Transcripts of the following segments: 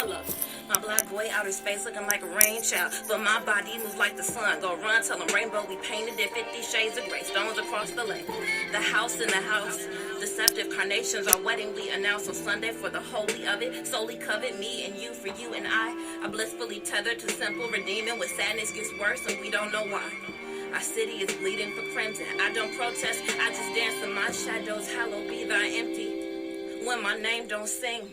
love. My black boy outer space looking like a rain child, but my body moves like the sun. Go run, tell him rainbow, we painted it 50 shades of gray, stones across the lake. The house in the house, deceptive carnations, our wedding we announced on Sunday for the holy of it. Solely covet me and you, for you and I are blissfully tethered to simple redeeming. When sadness gets worse and we don't know why. Our city is bleeding for crimson. I don't protest, I just dance in my shadows. Hallowed be thy empty. When my name don't sing.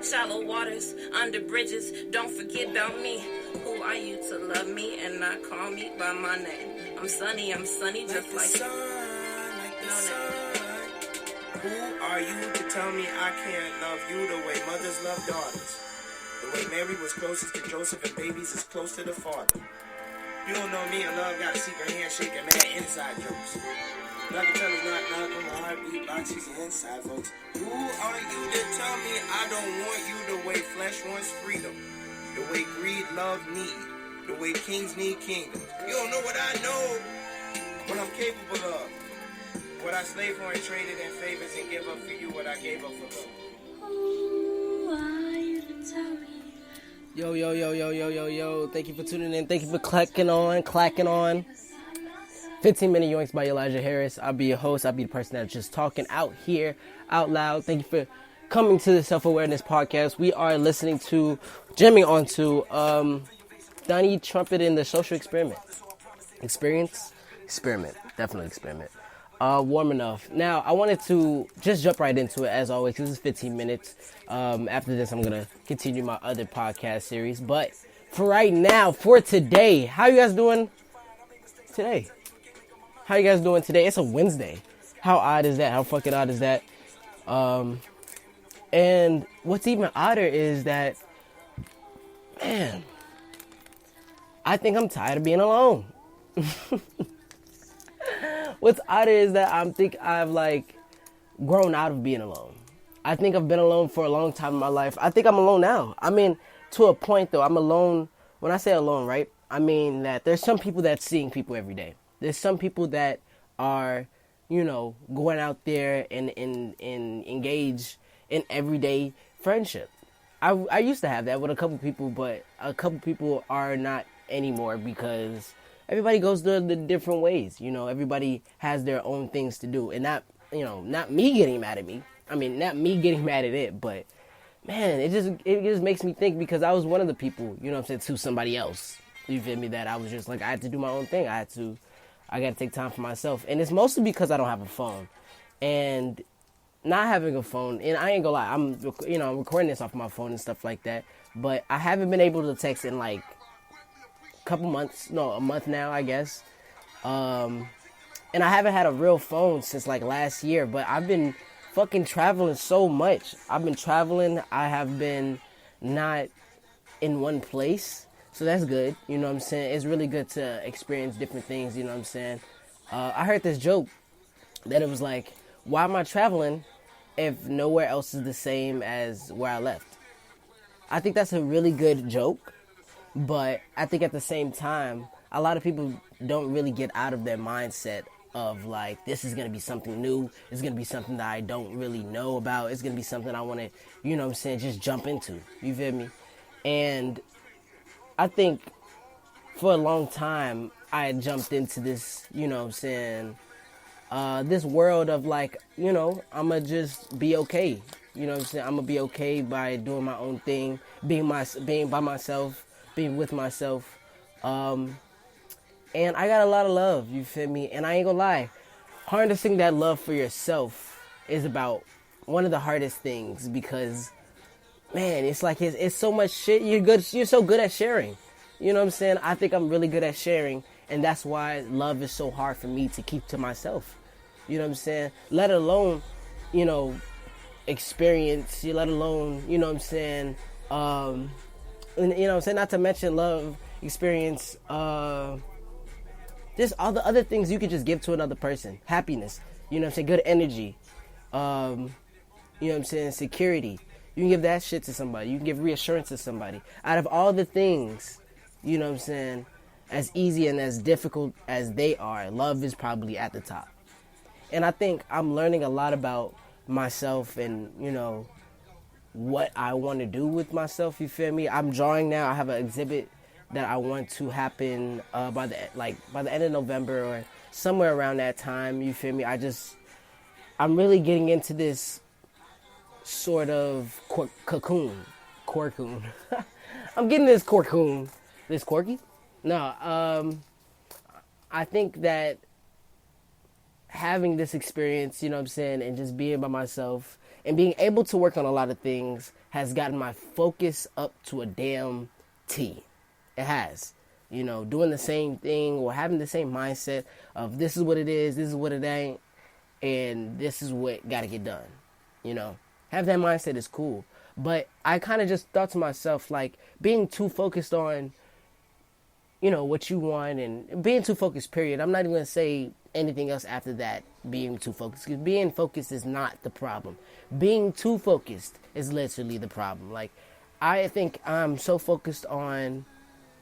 Shallow waters, under bridges, don't forget about me. Who are you to love me and not call me by my name? I'm sunny, just like the sun, like the sun. Who are you to tell me I can't love you the way mothers love daughters? The way Mary was closest to Joseph and babies is close to the father. You don't know me and love got a secret handshake and mad inside jokes. But I can tell it's not knock on my heartbeat box, she's inside, folks. Who are you to tell me I don't want you the way flesh wants freedom? The way greed, love, need. The way kings need kingdoms. You don't know what I know, what I'm capable of. What I slave for and traded in favors and give up for you what I gave up for love. Who are you to tell me? Yo. Thank you for tuning in. Thank you for clacking on. 15 Min Yoinks by Elijah Harris. I'll be your host. I'll be the person that's just talking out here, out loud. Thank you for coming to the Self-Awareness Podcast. We are jamming onto Donnie Trumpet in the Social Experiment. Experiment. Definitely experiment. Warm enough. Now, I wanted to just jump right into it, as always. This is 15 minutes. After this, I'm going to continue my other podcast series. But for right now, for today, how you guys doing today? It's a Wednesday. How odd is that? How fucking odd is that? And what's even odder is that, man, I think I'm tired of being alone. What's odder is that I've grown out of being alone. I think I've been alone for a long time in my life. I think I'm alone now. I mean, to a point though, I'm alone. When I say alone, right? I mean that there's some people that's seeing people every day. There's some people that are, going out there and engage in everyday friendship. I used to have that with a couple people, but a couple people are not anymore because everybody goes the different ways. Everybody has their own things to do. And not me getting mad at me. I mean, not me getting mad at it, but man, it just makes me think because I was one of the people, to somebody else. You feel me? That I was just like, I had to do my own thing. I got to take time for myself. And it's mostly because I don't have a phone. And not having a phone, and I ain't gonna lie, I'm recording this off my phone and stuff like that, but I haven't been able to text in a month now, I guess. And I haven't had a real phone since last year, but I've been fucking traveling so much. I've been traveling. I have been not in one place. So that's good. You know what I'm saying? It's really good to experience different things. You know what I'm saying? I heard this joke that it was like, why am I traveling if nowhere else is the same as where I left? I think that's a really good joke. But I think at the same time, a lot of people don't really get out of their mindset of this is going to be something new. It's going to be something that I don't really know about. It's going to be something I want to, just jump into. You feel me? And I think for a long time, I jumped into this, this world of I'm going to just be okay. I'm going to be okay by doing my own thing, being by myself, being with myself, and I got a lot of love, you feel me? And I ain't gonna lie, harnessing that love for yourself is about one of the hardest things because, man, it's so much shit. You're so good at sharing. You know what I'm saying? I think I'm really good at sharing, and that's why love is so hard for me to keep to myself. You know what I'm saying? Let alone, experience. Let alone, you know what I'm saying? And, not to mention love, experience, just all the other things you could just give to another person. Happiness, good energy, security. You can give that shit to somebody. You can give reassurance to somebody. Out of all the things, as easy and as difficult as they are, love is probably at the top. And I think I'm learning a lot about myself and, what I want to do with myself. You feel me? I'm drawing now. I have an exhibit that I want to happen by the end of November or somewhere around that time. You feel me? I'm really getting into this sort of cocoon. I'm getting this cocoon. This quirky? No, I think that having this experience, you know what I'm saying, and just being by myself and being able to work on a lot of things has gotten my focus up to a damn T. It has. You know, doing the same thing or having the same mindset of this is what it is, this is what it ain't, and this is what got to get done. You know, have that mindset is cool. But I kind of just thought to myself, like, being too focused on, you know, what you want and being too focused, period. I'm not even going to say anything else after that, being too focused. Because being focused is not the problem. Being too focused is literally the problem. Like, I think I'm so focused on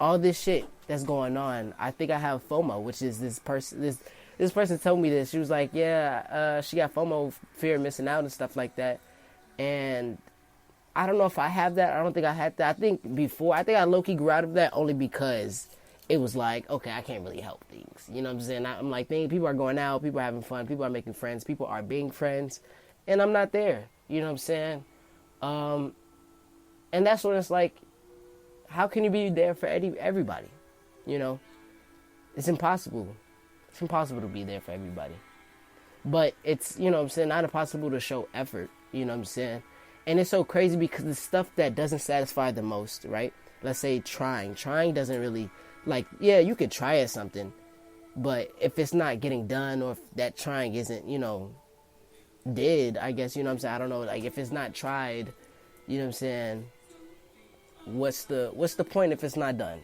all this shit that's going on. I think I have FOMO, which is this person told me this. She was like, yeah, she got FOMO, fear of missing out and stuff like that. And I don't know if I have that. I don't think I had that. I think I low-key grew out of that only because it was like, okay, I can't really help things. You know what I'm saying? I'm like, people are going out, people are having fun, people are making friends, people are being friends, and I'm not there. You know what I'm saying? And that's when it's like, how can you be there for everybody? You know? It's impossible. It's impossible to be there for everybody. But it's, you know what I'm saying, not impossible to show effort. You know what I'm saying? And it's so crazy because the stuff that doesn't satisfy the most, right? Let's say trying. Trying doesn't really, like, yeah, you could try at something. But if it's not getting done or if that trying isn't, you know, I guess, you know what I'm saying? I don't know. Like, if it's not tried, you know what I'm saying? What's the point if it's not done?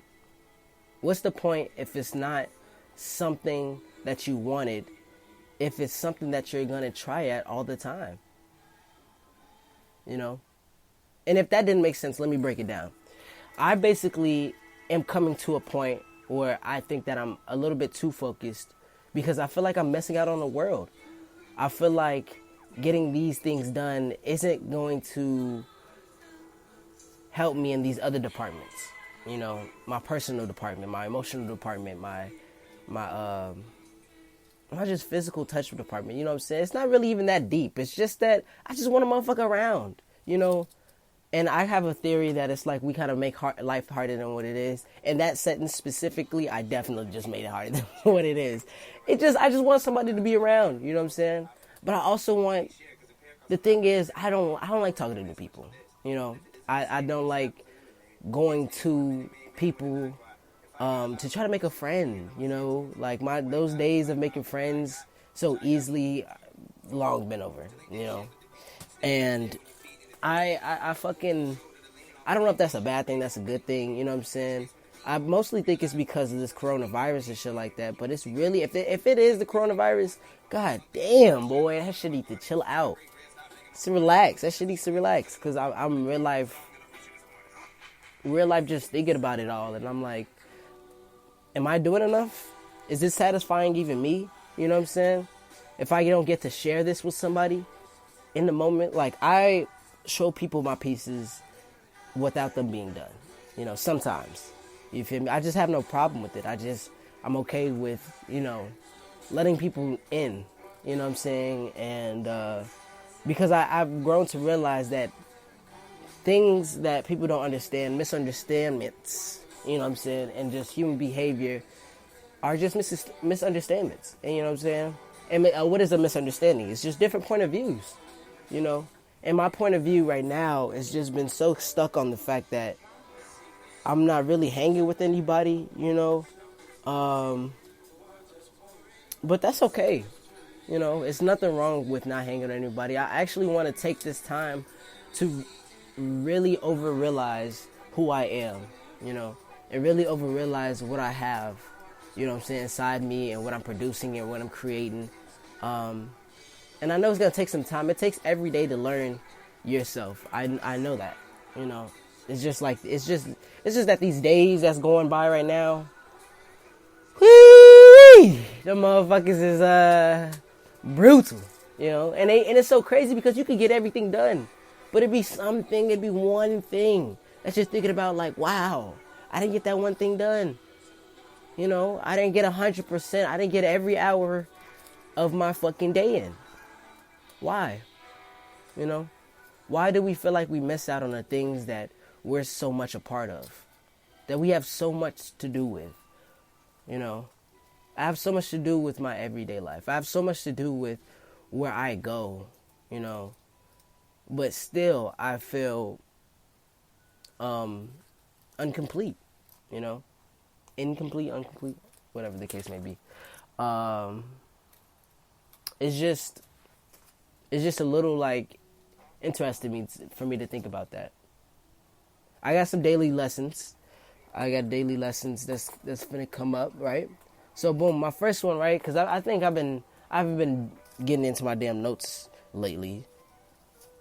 What's the point if it's not something that you wanted, if it's something that you're going to try at all the time? You know? And if that didn't make sense, let me break it down. I basically am coming to a point where I think that I'm a little bit too focused because I feel like I'm missing out on the world. I feel like getting these things done isn't going to help me in these other departments. You know, my personal department, my emotional department, my just physical touch department. You know what I'm saying? It's not really even that deep. It's just that I just want a motherfucker around, you know? And I have a theory that it's like we kind of make life harder than what it is. And that sentence specifically, I definitely just made it harder than what it is. I just want somebody to be around, you know what I'm saying? But I also want, the thing is, I don't like talking to new people, you know? I don't like going to people to try to make a friend, you know? Like, those days of making friends so easily, long been over, you know? And I don't know if that's a bad thing, that's a good thing, you know what I'm saying? I mostly think it's because of this coronavirus and shit like that, but it's really, if it is the coronavirus, god damn, boy, that shit need to chill out. That shit needs to relax, because I'm real life just thinking about it all, and I'm like, am I doing enough? Is this satisfying even me? You know what I'm saying? If I don't get to share this with somebody in the moment, like, I show people my pieces without them being done, you know, sometimes. You feel me? I just have no problem with it. I'm okay with, you know, letting people in, you know what I'm saying? And because I've grown to realize that things that people don't understand, misunderstandings, you know what I'm saying, and just human behavior are just misunderstandings. And you know what I'm saying? And what is a misunderstanding? It's just different point of views, you know? And my point of view right now has just been so stuck on the fact that I'm not really hanging with anybody, you know? But that's okay. You know, it's nothing wrong with not hanging with anybody. I actually want to take this time to really over-realize who I am, you know, and really over-realize what I have, you know what I'm saying, inside me and what I'm producing and what I'm creating. And I know it's going to take some time. It takes every day to learn yourself. I know that, you know. It's just that these days that's going by right now, whee, the motherfuckers is brutal, you know. And it's so crazy because you can get everything done, But it'd be something, it'd be one thing. That's just thinking about like, wow, I didn't get that one thing done. You know, I didn't get 100%. I didn't get every hour of my fucking day in. Why? You know? Why do we feel like we miss out on the things that we're so much a part of? That we have so much to do with? You know? I have so much to do with my everyday life. I have so much to do with where I go, you know? But still, I feel incomplete, you know? Incomplete, whatever the case may be. It's just a little like interesting for me to think about that. I got some daily lessons. I got daily lessons that's gonna come up, right? So boom, my first one, right? Because I think I haven't been getting into my damn notes lately.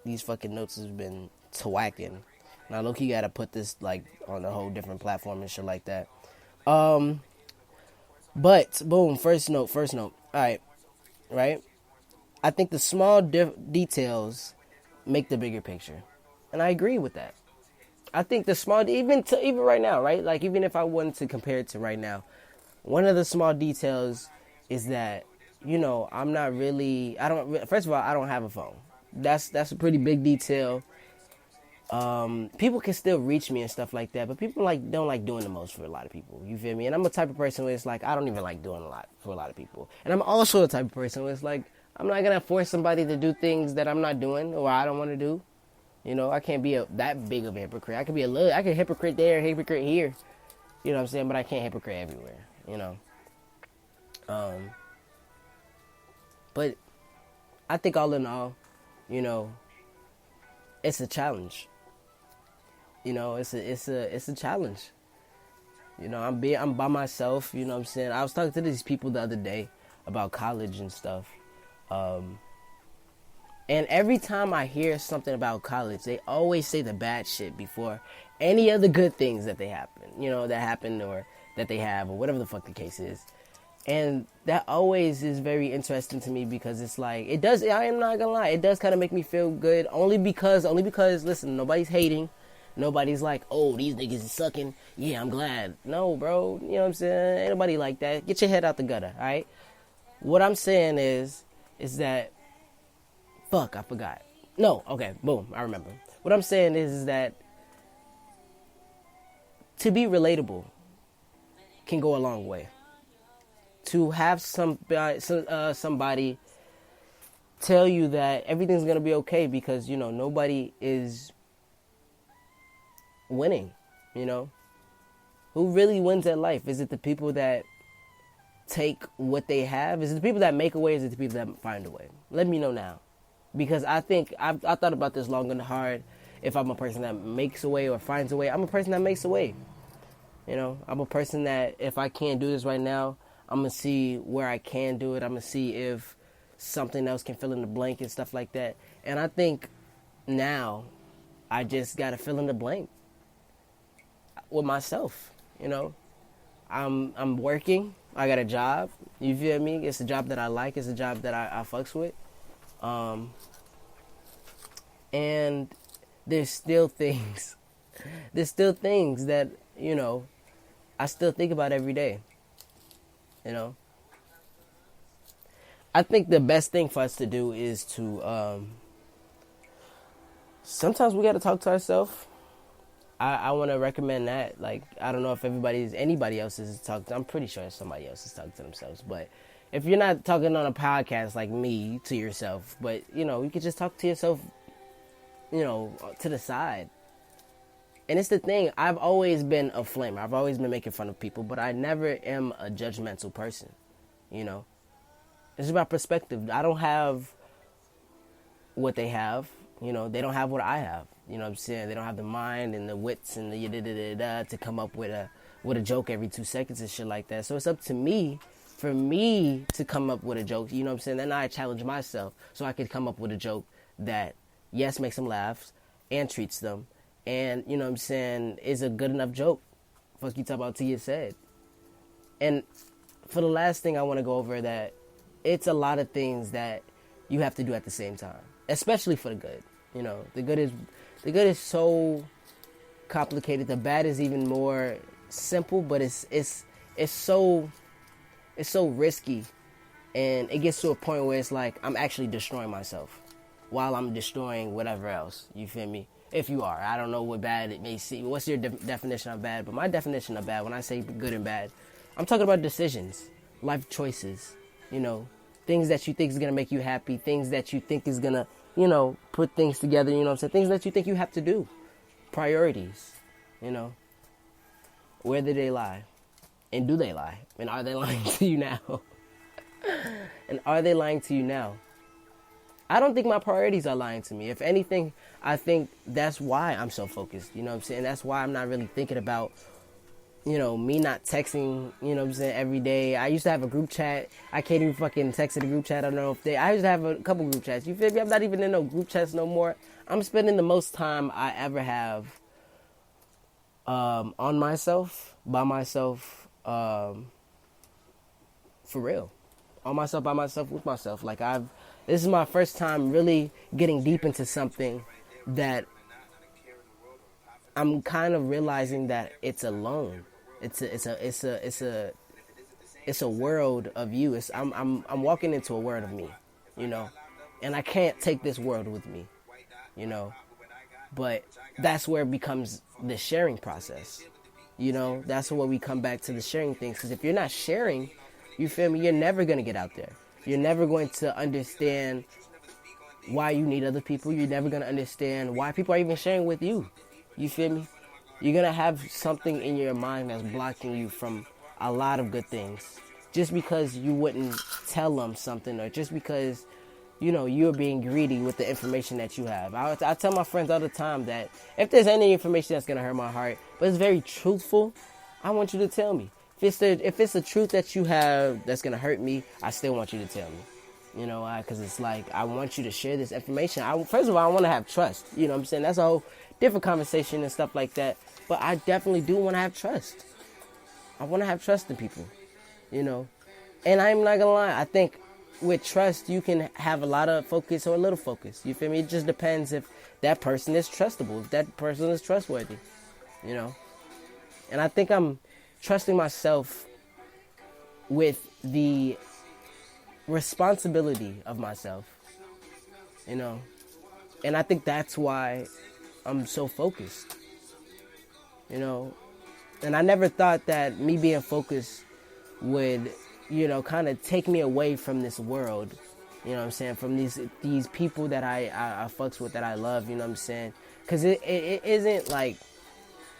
These fucking notes has been twacking. Now low-key gotta put this like on a whole different platform and shit like that. But boom, first note. Alright. Right? I think the small details make the bigger picture. And I agree with that. I think the small, even right now, right? Like even if I wanted to compare it to right now, one of the small details is that, you know, first of all, I don't have a phone. That's a pretty big detail. People can still reach me and stuff like that, but people don't like doing the most for a lot of people. You feel me? And I'm the type of person where it's like, I don't even like doing a lot for a lot of people. And I'm also the type of person where it's like, I'm not going to force somebody to do things that I'm not doing or I don't want to do. You know, I can't be that big of a hypocrite. I can hypocrite there, hypocrite here. You know what I'm saying? But I can't hypocrite everywhere, you know. But I think all in all, you know, it's a challenge. You know, it's a challenge. You know, I'm by myself, you know what I'm saying? I was talking to these people the other day about college and stuff. And every time I hear something about college, they always say the bad shit before any of the good things that happen or that they have or whatever the fuck the case is. And that always is very interesting to me because it's like, I am not gonna lie, it does kind of make me feel good only because, listen, nobody's hating. Nobody's like, oh, these niggas is sucking. Yeah, I'm glad. No, bro, you know what I'm saying? Ain't nobody like that. Get your head out the gutter, all right? What I'm saying is that, fuck, I forgot. No, okay, boom, I remember. What I'm saying is that to be relatable can go a long way. To have somebody tell you that everything's going to be okay because, you know, nobody is winning, you know? Who really wins at life? Is it the people that take what they have? Is it the people that make a way? Is it the people that find a way? Let me know now. Because I think, I thought about this long and hard. If I'm a person that makes a way or finds a way, I'm a person that makes a way. You know, I'm a person that if I can't do this right now, I'm going to see where I can do it. I'm going to see if something else can fill in the blank and stuff like that. And I think now I just got to fill in the blank with myself, you know. I'm working. I got a job. You feel me? It's a job that I like. It's a job that I fucks with. And there's still things that, you know, I still think about every day. You know, I think the best thing for us to do is to, sometimes we got to talk to ourselves. I want to recommend that. Like, I don't know if anybody else is talking. I'm pretty sure somebody else is talking to themselves. But if you're not talking on a podcast like me to yourself, but, you know, you could just talk to yourself, you know, to the side. And it's the thing, I've always been a flamer. I've always been making fun of people, but I never am a judgmental person, you know. It's about perspective. I don't have what they have, you know. They don't have what I have, you know what I'm saying? They don't have the mind and the wits and the da-da-da-da to come up with a joke every 2 seconds and shit like that. So it's up to me, for me to come up with a joke, you know what I'm saying? Then I challenge myself so I could come up with a joke that, yes, makes them laugh and treats them. And, you know what I'm saying, is a good enough joke. Fuck you talk about till you said. And for the last thing I want to go over that it's a lot of things that you have to do at the same time. Especially for the good. You know, the good is so complicated. The bad is even more simple, but it's so risky, and it gets to a point where it's like I'm actually destroying myself while I'm destroying whatever else. You feel me? If you are, I don't know what bad it may seem. What's your definition of bad? But my definition of bad, when I say good and bad, I'm talking about decisions, life choices. You know, things that you think is gonna make you happy, things that you think is gonna, you know, put things together. You know what I'm saying? Things that you think you have to do. Priorities. You know, where do they lie? And do they lie? And are they lying to you now? And are they lying to you now? I don't think my priorities are lying to me. If anything, I think that's why I'm so focused. You know what I'm saying? That's why I'm not really thinking about, you know, me not texting, you know what I'm saying, every day. I used to have a group chat. I can't even fucking text in the group chat. I don't know if I used to have a couple group chats. You feel me? I'm not even in no group chats no more. I'm spending the most time I ever have on myself, by myself, for real. On myself, by myself, with myself. Like this is my first time really getting deep into something that I'm kind of realizing that it's alone. It's a world of you. I'm walking into a world of me, you know, and I can't take this world with me, you know. But that's where it becomes the sharing process. You know, that's where we come back to the sharing things. Because if you're not sharing, you feel me, you're never going to get out there. You're never going to understand why you need other people. You're never going to understand why people are even sharing with you. You feel me? You're going to have something in your mind that's blocking you from a lot of good things. Just because you wouldn't tell them something, or just because, you know, you're being greedy with the information that you have. I tell my friends all the time that if there's any information that's going to hurt my heart, but it's very truthful, I want you to tell me. If it's the truth that you have that's going to hurt me, I still want you to tell me. You know why? Because it's like, I want you to share this information. First of all, I want to have trust. You know what I'm saying? That's a whole different conversation and stuff like that. But I definitely do want to have trust. I want to have trust in people. You know? And I'm not going to lie. I think with trust, you can have a lot of focus or a little focus. You feel me? It just depends if that person is trustable, if that person is trustworthy, you know? And I think I'm trusting myself with the responsibility of myself, you know? And I think that's why I'm so focused, you know? And I never thought that me being focused would, you know, kind of take me away from this world, you know what I'm saying, from these people that I fucks with, that I love, you know what I'm saying, because it isn't like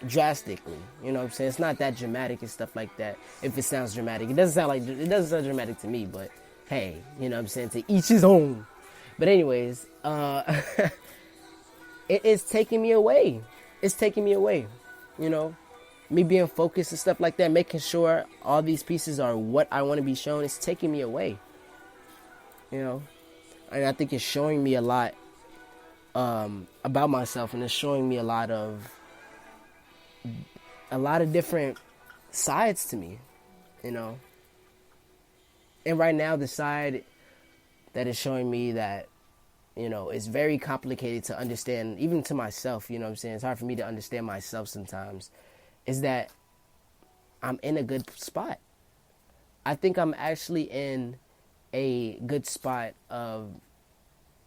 drastically, you know what I'm saying, it's not that dramatic and stuff like that. If it sounds dramatic, it doesn't sound dramatic to me, but hey, you know what I'm saying, to each his own. But anyways, it's taking me away, you know. Me being focused and stuff like that, making sure all these pieces are what I want to be shown, it's taking me away, you know. And I think it's showing me a lot about myself, and it's showing me a lot of different sides to me, you know. And right now, the side that is showing me that, you know, it's very complicated to understand, even to myself, you know what I'm saying, it's hard for me to understand myself sometimes, is that I'm in a good spot. I think I'm actually in a good spot of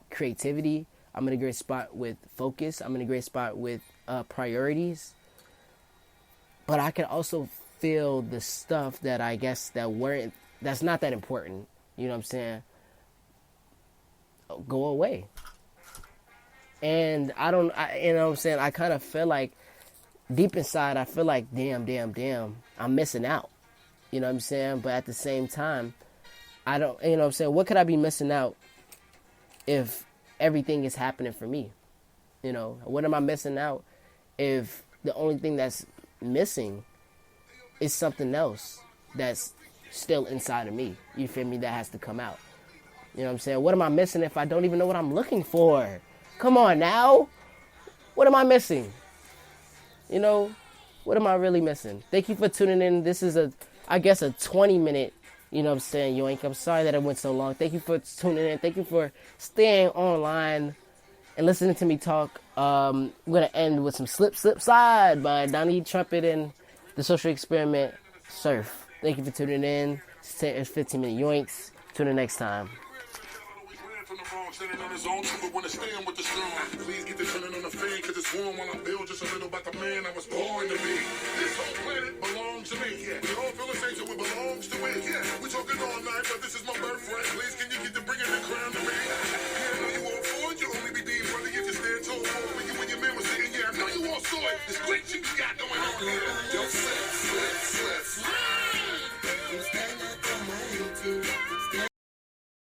creativity. I'm in a great spot with focus. I'm in a great spot with priorities. But I can also feel the stuff that I guess that's not that important, you know what I'm saying, go away. And you know what I'm saying, I kind of feel like, deep inside, I feel like, damn, I'm missing out. You know what I'm saying? But at the same time, I don't, you know what I'm saying? What could I be missing out if everything is happening for me? You know, what am I missing out if the only thing that's missing is something else that's still inside of me? You feel me? That has to come out. You know what I'm saying? What am I missing if I don't even know what I'm looking for? Come on now. What am I missing? You know, what am I really missing? Thank you for tuning in. This is I guess a 20-minute, you know what I'm saying, Yoink. I'm sorry that it went so long. Thank you for tuning in. Thank you for staying online and listening to me talk. We're going to end with some Slip Slip Slide by Donnie Trumpet and the Social Experiment Surf. Thank you for tuning in. It's 15 Min Yoinks. Tune in next time. Standing on his own, but wanna stand with the strong. Please get this running on the fan, cause it's warm while I build just a little about the man I was born to be. This whole planet belongs to me. Yeah. We all feel the same, so it belongs to it. Yeah, we talking all night, but this is my birthright. Please, can you get to bringing the crown to me? Yeah, I know you all for it. You only be deemed brother if you stand tall for it. When you and your man was sitting, yeah, I know you all saw it. This great shit you got going on here. Yo, slip, slip, slip, slip.